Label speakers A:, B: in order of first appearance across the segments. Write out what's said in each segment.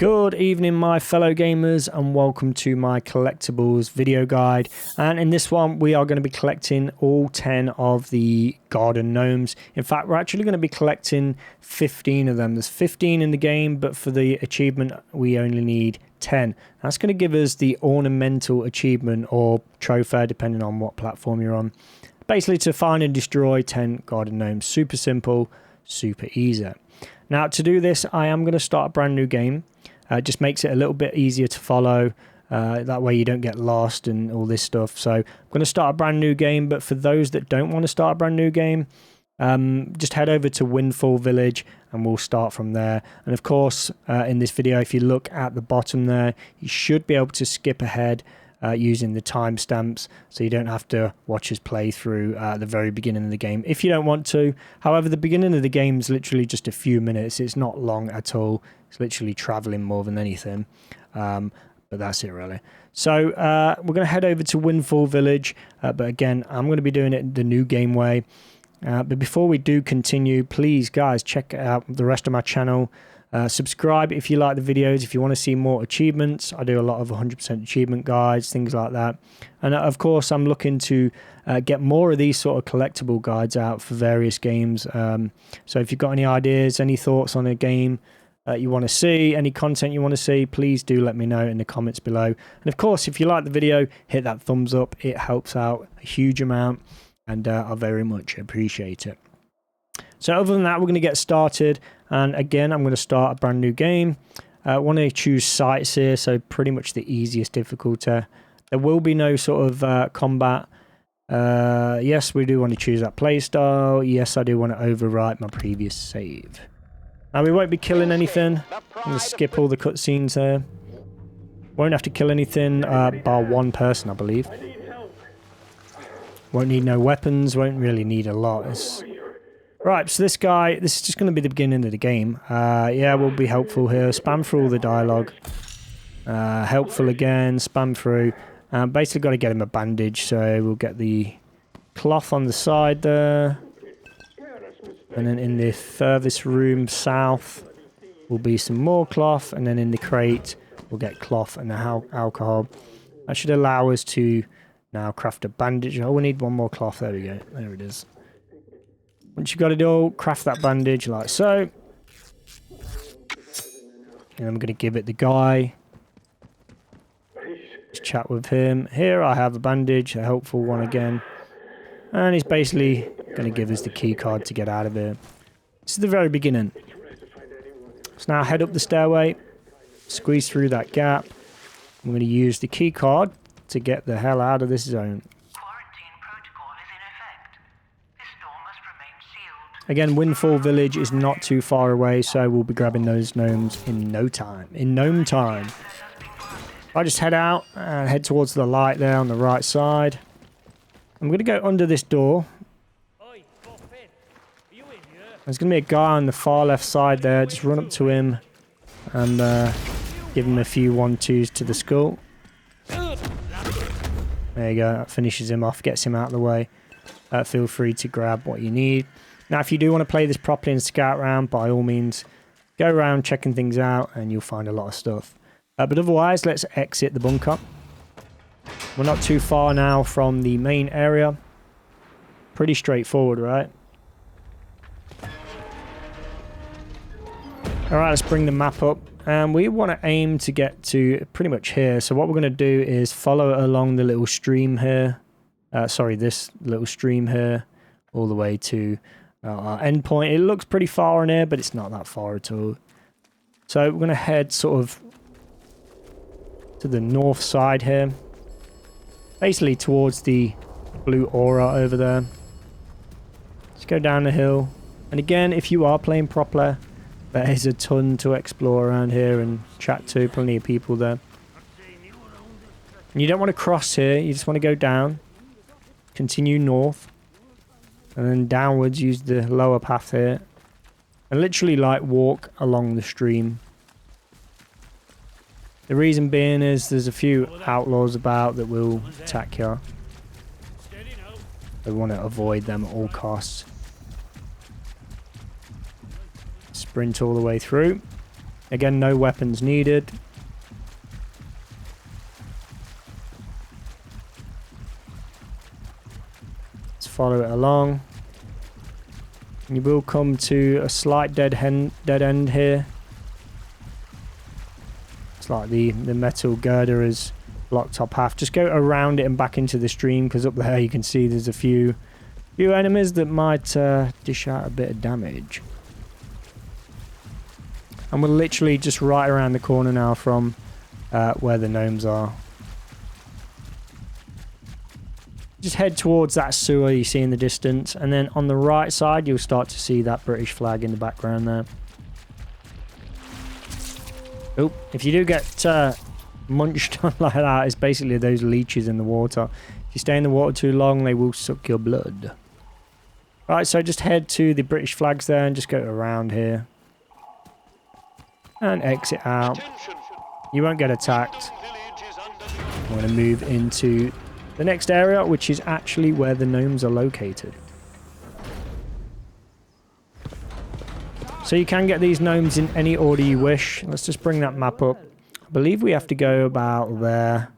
A: Good evening my fellow gamers and welcome to my collectibles video guide, and in this one we are going to be collecting all 10 of the garden gnomes. In fact, we're actually going to be collecting 15 of them. There's 15 in the game, but for the achievement we only need 10. That's going to give us the Orna Mental Achievement or trophy depending on what platform you're on. Basically to find and destroy 10 garden gnomes. Super simple, super easy. Now to do this I am going to start a brand new game. It just makes it a little bit easier to follow. That way you don't get lost and all this stuff. So I'm going to start a brand new game, but for those that don't want to start a brand new game, just head over to Windfall Village and we'll start from there. And of course, in this video, if you look at the bottom there, you should be able to skip ahead using the timestamps, so you don't have to watch us play through the very beginning of the game if you don't want to. However, the beginning of the game is literally just a few minutes. It's not long at all. It's literally traveling more than anything, but that's it really. So we're going to head over to Windfall Village, but again I'm going to be doing it the new game way. But before we do continue, please guys check out the rest of my channel. Subscribe if you like the videos, if you want to see more achievements. I do a lot of 100% achievement guides, things like that. And of course I'm looking to get more of these sort of collectible guides out for various games. So if you've got any ideas, any thoughts on a game you want to see, any content you want to see, please do let me know in the comments below. And of course if you like the video, hit that thumbs up. It helps out a huge amount and I very much appreciate it. So other than that, we're going to get started, and again I'm going to start a brand new game. I want to choose sites here, so pretty much the easiest difficulty. There will be no sort of combat. Yes, we do want to choose that playstyle. Yes, I do want to overwrite my previous save. Now we won't be killing anything. I'm going to skip all the cutscenes here. Won't have to kill anything bar one person, I believe. Won't need no weapons, won't really need a lot. Right, so this guy, this is just going to be the beginning of the game. Yeah, we'll be helpful here. Spam through all the dialogue. Helpful again, spam through. Basically got to get him a bandage, so we'll get the cloth on the side there. And then in the furthest room south will be some more cloth, and then in the crate we'll get cloth and the alcohol. That should allow us to now craft a bandage. Oh, we need one more cloth. There we go. There it is. Once you've got it all, craft that bandage like so. And I'm going to give it the guy. Just chat with him. Here I have a bandage, a helpful one again. And he's basically going to give us the key card to get out of here. This is the very beginning. So now head up the stairway. Squeeze through that gap. I'm going to use the key card to get the hell out of this zone. Again, Windfall Village is not too far away, so we'll be grabbing those gnomes in no time. In gnome time. I just head out and head towards the light there on the right side. I'm going to go under this door. There's going to be a guy on the far left side there. Just run up to him and give him a few 1-2s to the skull. There you go. That finishes him off, gets him out of the way. Feel free to grab what you need. Now, if you do want to play this properly and scout around, by all means, go around checking things out and you'll find a lot of stuff. But otherwise, let's exit the bunker. We're not too far now from the main area. Pretty straightforward, right? Alright, let's bring the map up. And we want to aim to get to pretty much here. So what we're going to do is follow along the little stream here. This little stream here. All the way to our endpoint. It looks pretty far in here, but it's not that far at all. So we're going to head sort of to the north side here. Basically towards the blue aura over there. Let's go down the hill. And again, if you are playing properly, there is a ton to explore around here and chat to. Plenty of people there. And you don't want to cross here. You just want to go down. Continue north. And then downwards, use the lower path here. And literally like walk along the stream. The reason being is there's a few outlaws about that will attack you. We want to avoid them at all costs. Sprint all the way through. Again, no weapons needed. Let's follow it along. You will come to a slight dead end here. It's like the metal girder is blocked up half. Just go around it and back into the stream, because up there you can see there's a few enemies that might dish out a bit of damage. And we're literally just right around the corner now from where the gnomes are. Just head towards that sewer you see in the distance, and then on the right side you'll start to see that British flag in the background there. Oh, if you do get munched on like that, it's basically those leeches in the water. If you stay in the water too long, they will suck your blood. Right, so just head to the British flags there and just go around here. And exit out. You won't get attacked. I'm going to move into the next area, which is actually where the gnomes are located. So you can get these gnomes in any order you wish. Let's just bring that map up. I believe we have to go about there.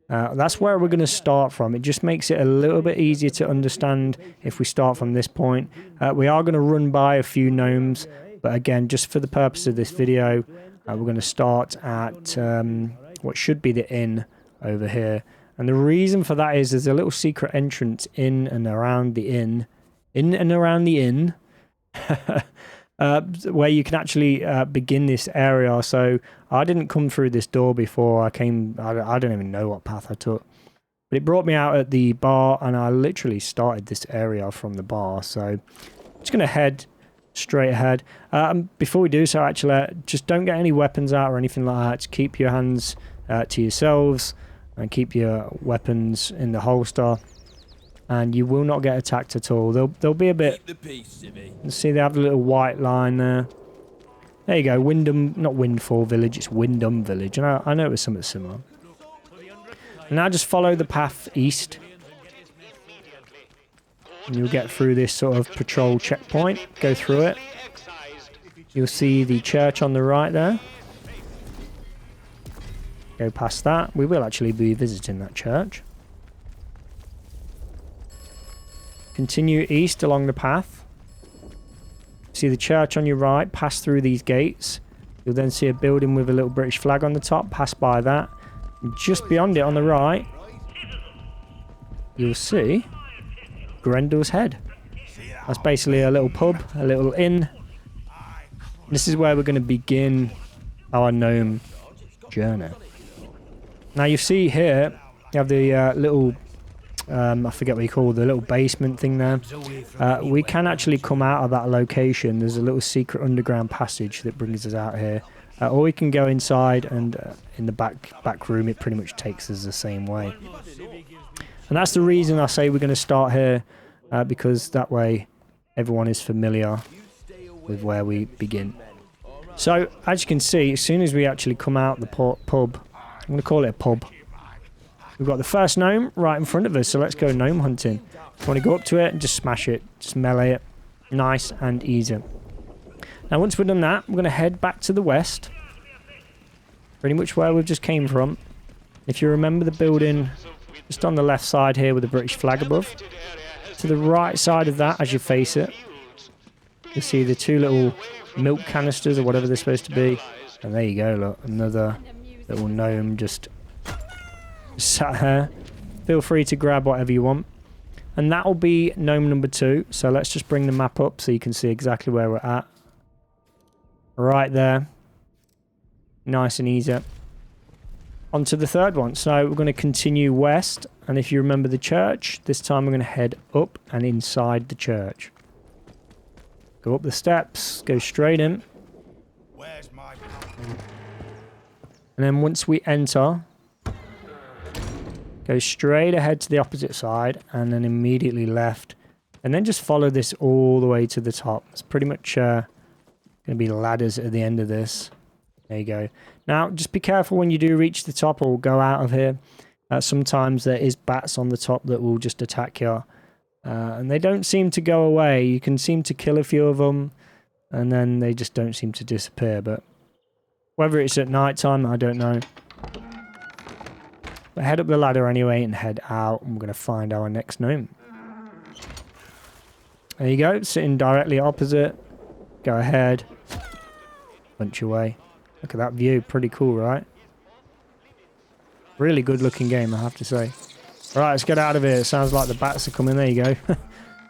A: That's where we're going to start from. It just makes it a little bit easier to understand if we start from this point. We are going to run by a few gnomes, but again, just for the purpose of this video, we're going to start at what should be the inn over here. And the reason for that is there's a little secret entrance in and around the inn. Where you can actually begin this area. So I didn't come through this door before I came. I don't even know what path I took, but it brought me out at the bar, and I literally started this area from the bar. So I'm just gonna head straight ahead. Before we do so, actually, just don't get any weapons out or anything like that. Just keep your hands to yourselves and keep your weapons in the holster. And you will not get attacked at all. They'll be a bit... See, they have a little white line there. There you go. Windham... Not Windfall Village, it's Windham Village. And I know it was something similar. And now just follow the path east. And you'll get through this sort of patrol checkpoint. Go through it. You'll see the church on the right there. Go past that. We will actually be visiting that church. Continue east along the path. See the church on your right, pass through these gates. You'll then see a building with a little British flag on the top, pass by that. And just beyond it on the right, you'll see Grendel's Head. That's basically a little pub, a little inn. This is where we're going to begin our gnome journey. Now you see here, you have the little... I forget what you call the little basement thing there. We can actually come out of that location. There's a little secret underground passage that brings us out here. Or we can go inside, and in the back room it pretty much takes us the same way. And that's the reason I say we're going to start here, because that way everyone is familiar with where we begin. So as you can see, as soon as we actually come out the pub, I'm going to call it a pub. We've got the first gnome right in front of us, so let's go gnome hunting. I want to go up to it and just smash it, just melee it. Nice and easy. Now once we've done that, we're going to head back to the west. Pretty much where we've just came from. If you remember the building just on the left side here with the British flag above. To the right side of that as you face it, you see the two little milk canisters or whatever they're supposed to be. And there you go, look, another little gnome just sat here. Feel free to grab whatever you want, and that will be gnome number 2. So let's just bring the map up so you can see exactly where we're at. Right there, nice and easy. On to the third one. So we're going to continue west, and if you remember the church, this time we're going to head up and inside the church. Go up the steps, go straight in, and then once we enter, go straight ahead to the opposite side, and then immediately left, and then just follow this all the way to the top. It's pretty much going to be ladders at the end of this. There you go. Now just be careful when you do reach the top or go out of here. Sometimes there is bats on the top that will just attack you, and they don't seem to go away. You can seem to kill a few of them, and then they just don't seem to disappear. But Whether it's at night time, I don't know. But head up the ladder anyway and head out. And we're going to find our next gnome. There you go, sitting directly opposite. Go ahead. Punch away. Look at that view, pretty cool, right? Really good looking game, I have to say. Right, let's get out of here. It sounds like the bats are coming. There you go.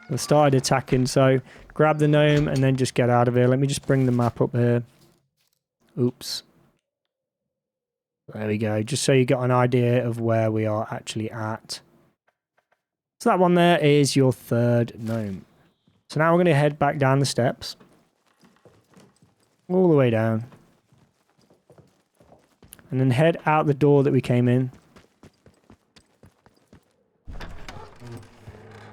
A: They started attacking, so grab the gnome and then just get out of here. Let me just bring the map up here. Oops. There we go, just so you got an idea of where we are actually at. So that one there is your third gnome. So now we're going to head back down the steps. All the way down. And then head out the door that we came in.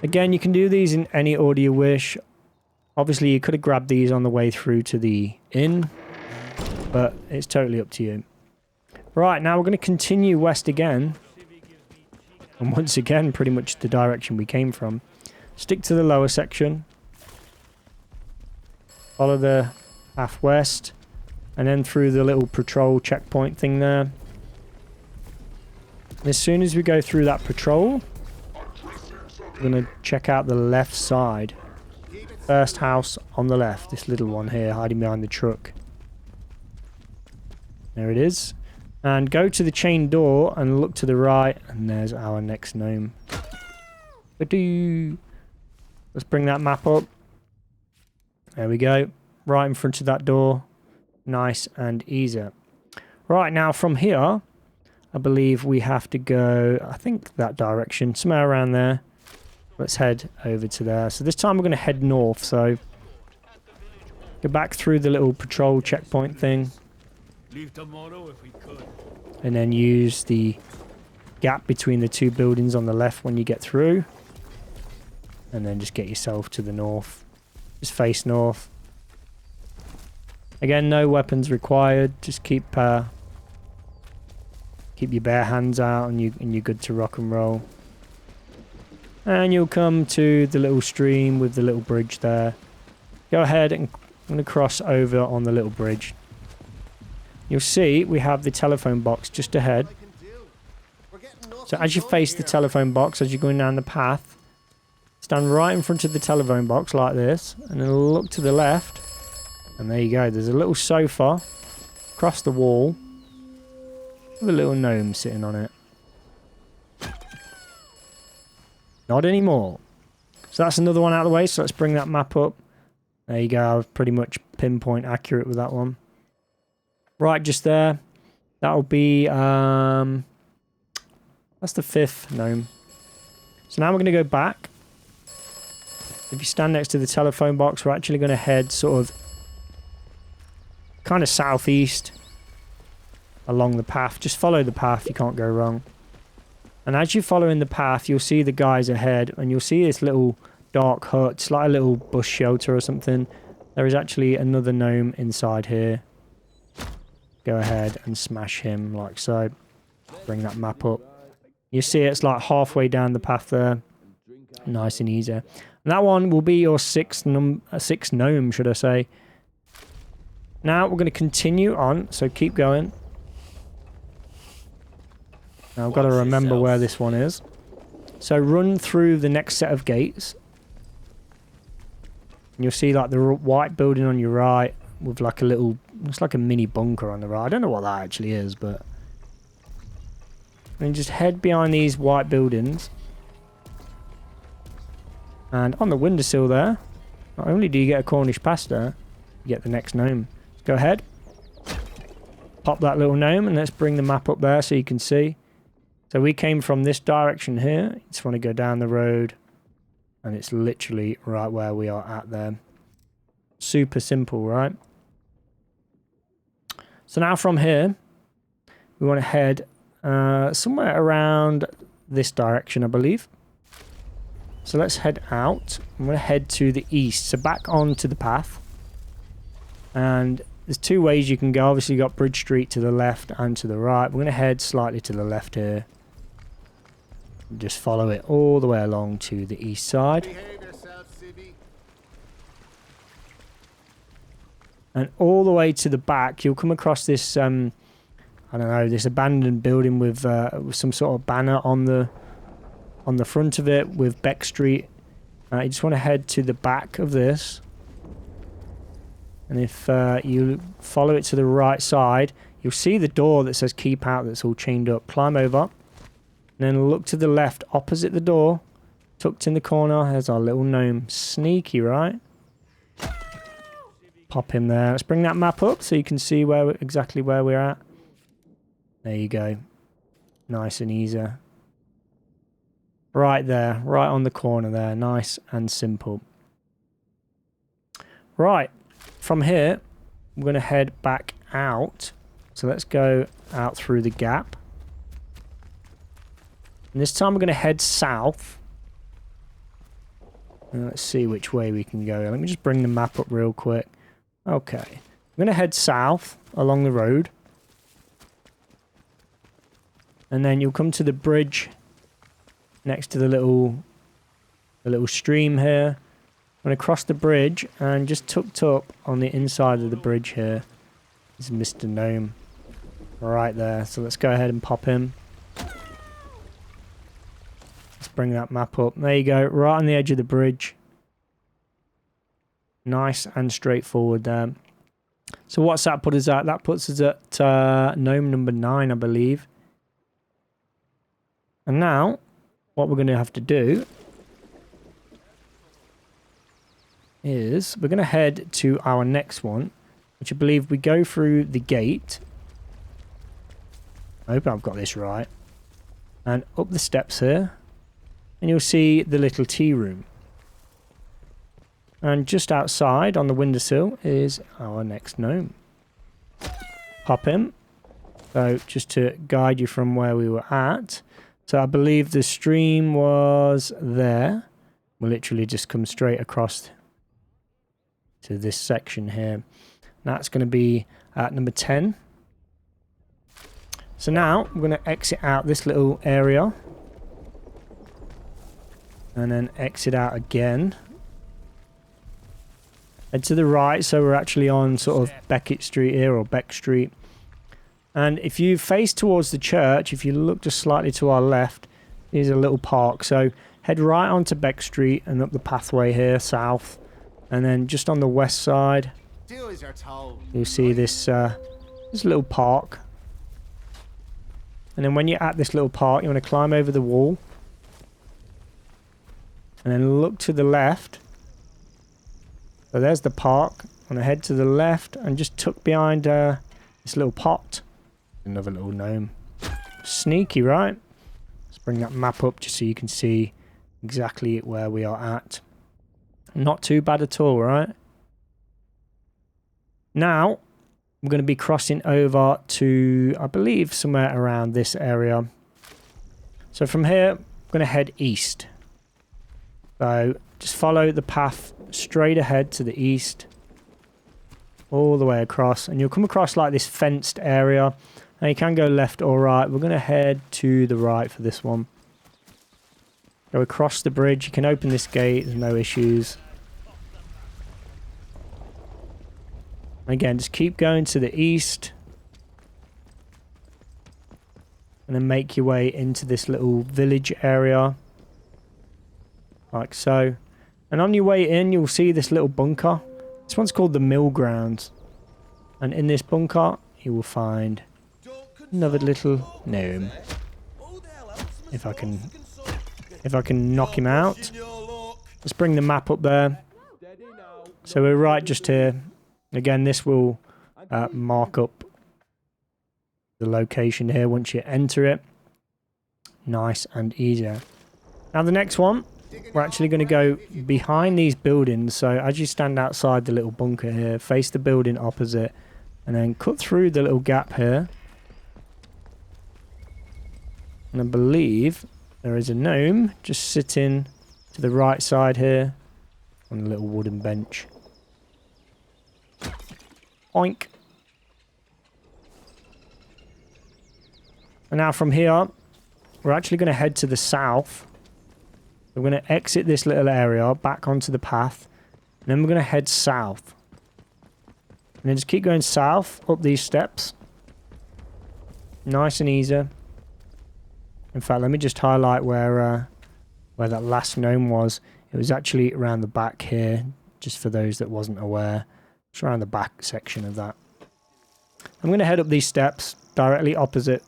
A: Again, you can do these in any order you wish. Obviously, you could have grabbed these on the way through to the inn, but it's totally up to you. Right, now we're going to continue west again. And once again, pretty much the direction we came from. Stick to the lower section. Follow the path west. And then through the little patrol checkpoint thing there. And as soon as we go through that patrol, we're going to check out the left side. First house on the left. This little one here, hiding behind the truck. There it is. And go to the chain door and look to the right. And there's our next gnome. Let's bring that map up. There we go. Right in front of that door. Nice and easy. Right, now from here, I believe we have to go, I think that direction, somewhere around there. Let's head over to there. So this time we're going to head north, so go back through the little patrol checkpoint thing.
B: Leave tomorrow if we could.
A: And then use the gap between the two buildings on the left when you get through. And then just get yourself to the north. Just face north. Again, no weapons required. Just keep your bare hands out and you're good to rock and roll. And you'll come to the little stream with the little bridge there. Go ahead and I'm going to cross over on the little bridge. You'll see we have the telephone box just ahead. So as you face the telephone box, as you're going down the path, stand right in front of the telephone box like this, and then look to the left. And there you go, there's a little sofa across the wall with a little gnome sitting on it. Not anymore. So that's another one out of the way, so let's bring that map up. There you go, I was pretty much pinpoint accurate with that one. Right, just there. That'll be, that's the fifth gnome. So now we're going to go back. If you stand next to the telephone box, we're actually going to head sort of kind of southeast along the path. Just follow the path, you can't go wrong. And as you're following the path, you'll see the guys ahead, and you'll see this little dark hut. It's like a little bush shelter or something. There is actually another gnome inside here. Go ahead and smash him like so. Bring that map up. You see it's like halfway down the path there. Nice and easy. And that one will be your sixth gnome, should I say. Now we're going to continue on, so keep going. Now I've got to remember where this one is. So run through the next set of gates. And you'll see like the white building on your right with like a little, it's like a mini bunker on the right. I don't know what that actually is, but then just head behind these white buildings. And on the windowsill there, not only do you get a Cornish pasta, you get the next gnome. Go ahead. Pop that little gnome and let's bring the map up there so you can see. So we came from this direction here. You just want to go down the road. And it's literally right where we are at there. Super simple, right? So now from here, we want to head somewhere around this direction, I believe. So let's head out. I'm going to head to the east. So back onto the path. And there's two ways you can go. Obviously, you've got Bridge Street to the left and to the right. We're going to head slightly to the left here. Just follow it all the way along to the east side. And all the way to the back, you'll come across this, I don't know, this abandoned building with some sort of banner on the front of it with Beck Street. You just want to head to the back of this. And if you follow it to the right side, you'll see the door that says keep out that's all chained up. Climb over. And then look to the left opposite the door. Tucked in the corner, there's our little gnome. Sneaky, right? Pop him there. Let's bring that map up so you can see exactly where we're at. There you go. Nice and easy. Right there. Right on the corner there. Nice and simple. Right. From here, we're going to head back out. So let's go out through the gap. And this time we're going to head south. And let's see which way we can go. Let me just bring the map up real quick. Okay. I'm going to head south along the road. And then you'll come to the bridge next to the little stream here. I'm going to cross the bridge, and just tucked up on the inside of the bridge here is Mr. Gnome. Right there. So let's go ahead and pop him. Let's bring that map up. There you go. Right on the edge of the bridge. Nice and straightforward there. So what's that put us at? That puts us at gnome number 9, I believe. And now, what we're going to have to do is we're going to head to our next one, which I believe we go through the gate. I hope I've got this right. And up the steps here. And you'll see the little tea room. And just outside on the windowsill is our next gnome. Pop him. So just to guide you from where we were at. So I believe the stream was there. We'll literally just come straight across to this section here. That's going to be at number 10. So now we're going to exit out this little area. And then exit out again. Head to the right, so we're actually on sort of Beckett Street here, or Beck Street. And if you face towards the church, if you look just slightly to our left, there's a little park. So head right onto Beck Street and up the pathway here, south. And then just on the west side, you'll see this little park. And then when you're at this little park, you want to climb over the wall. And then look to the left. So there's the park. I'm going to head to the left and just tuck behind this little pot. Another little gnome. Sneaky, right? Let's bring that map up just so you can see exactly where we are at. Not too bad at all, right? Now, we're going to be crossing over to, I believe, somewhere around this area. So from here, I'm going to head east. So just follow the path straight ahead to the east. All the way across. And you'll come across like this fenced area. Now you can go left or right. We're going to head to the right for this one. Go across the bridge. You can open this gate. There's no issues. Again, just keep going to the east. And then make your way into this little village area. Like so. And on your way in, you'll see this little bunker. This one's called the Mill Grounds. And in this bunker, you will find another little gnome. If I can knock him out. Let's bring the map up there. So we're right just here. Again, this will mark up the location here once you enter it. Nice and easy. Now the next one, we're actually going to go behind these buildings. So as you stand outside the little bunker here, face the building opposite, and then cut through the little gap here. And I believe there is a gnome just sitting to the right side here on a little wooden bench. Oink. And now from here, we're actually going to head to the south. We're going to exit this little area back onto the path. And then we're going to head south. And then just keep going south up these steps. Nice and easy. In fact, let me just highlight where that last gnome was. It was actually around the back here, just for those that wasn't aware. It's around the back section of that. I'm going to head up these steps directly opposite.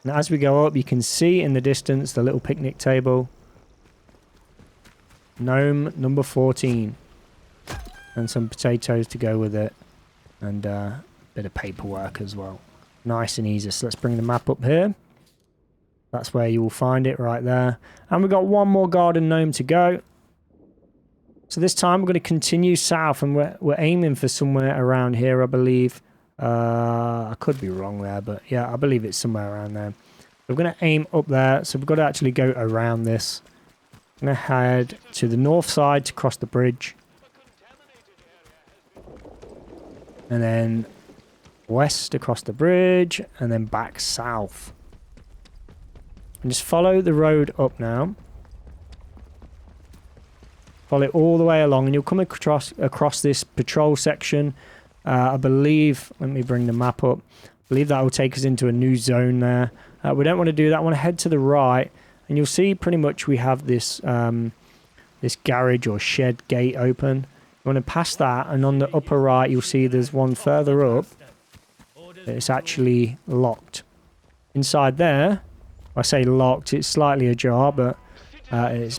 A: And as we go up, you can see in the distance the little picnic table. Gnome number 14. And some potatoes to go with it. And a bit of paperwork as well. Nice and easy. So let's bring the map up here. That's where you will find it right there. And we've got one more garden gnome to go. So this time we're going to continue south, and we're aiming for somewhere around here, I believe. I could be wrong there, but yeah, I believe it's somewhere around there. We're going to aim up there, so we've got to actually go around this. I'm going to head to the north side to cross the bridge. And then west across the bridge, and then back south. And just follow the road up now. Follow it all the way along, and you'll come across this patrol section. I believe, let me bring the map up. I believe that will take us into a new zone there. We don't want to do that. I want to head to the right, and you'll see pretty much we have this this garage or shed gate open. You want to pass that, and on the upper right, you'll see there's one further up. It's actually locked. Inside there, I say locked, it's slightly ajar, but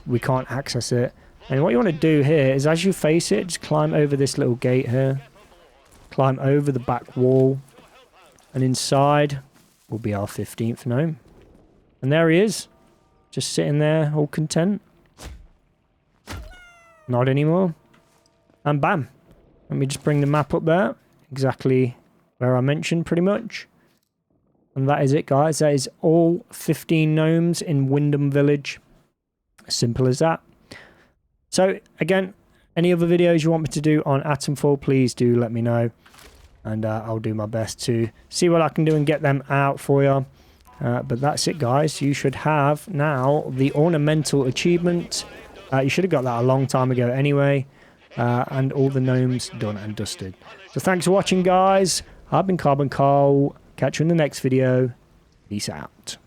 A: we can't access it. And what you want to do here is, as you face it, just climb over this little gate here. Climb over the back wall. And inside will be our 15th gnome. And there he is. Just sitting there, all content. Not anymore. And bam. Let me just bring the map up there. Exactly where I mentioned, pretty much. And that is it, guys. That is all 15 gnomes in Wyndham Village. Simple as that. So, again, any other videos you want me to do on Atomfall, please do let me know. And I'll do my best to see what I can do and get them out for you. But that's it, guys. You should have now the Orna Mental Achievement. You should have got that a long time ago anyway. And all the gnomes done and dusted. So thanks for watching, guys. I've been CarbonCarl. Catch you in the next video. Peace out.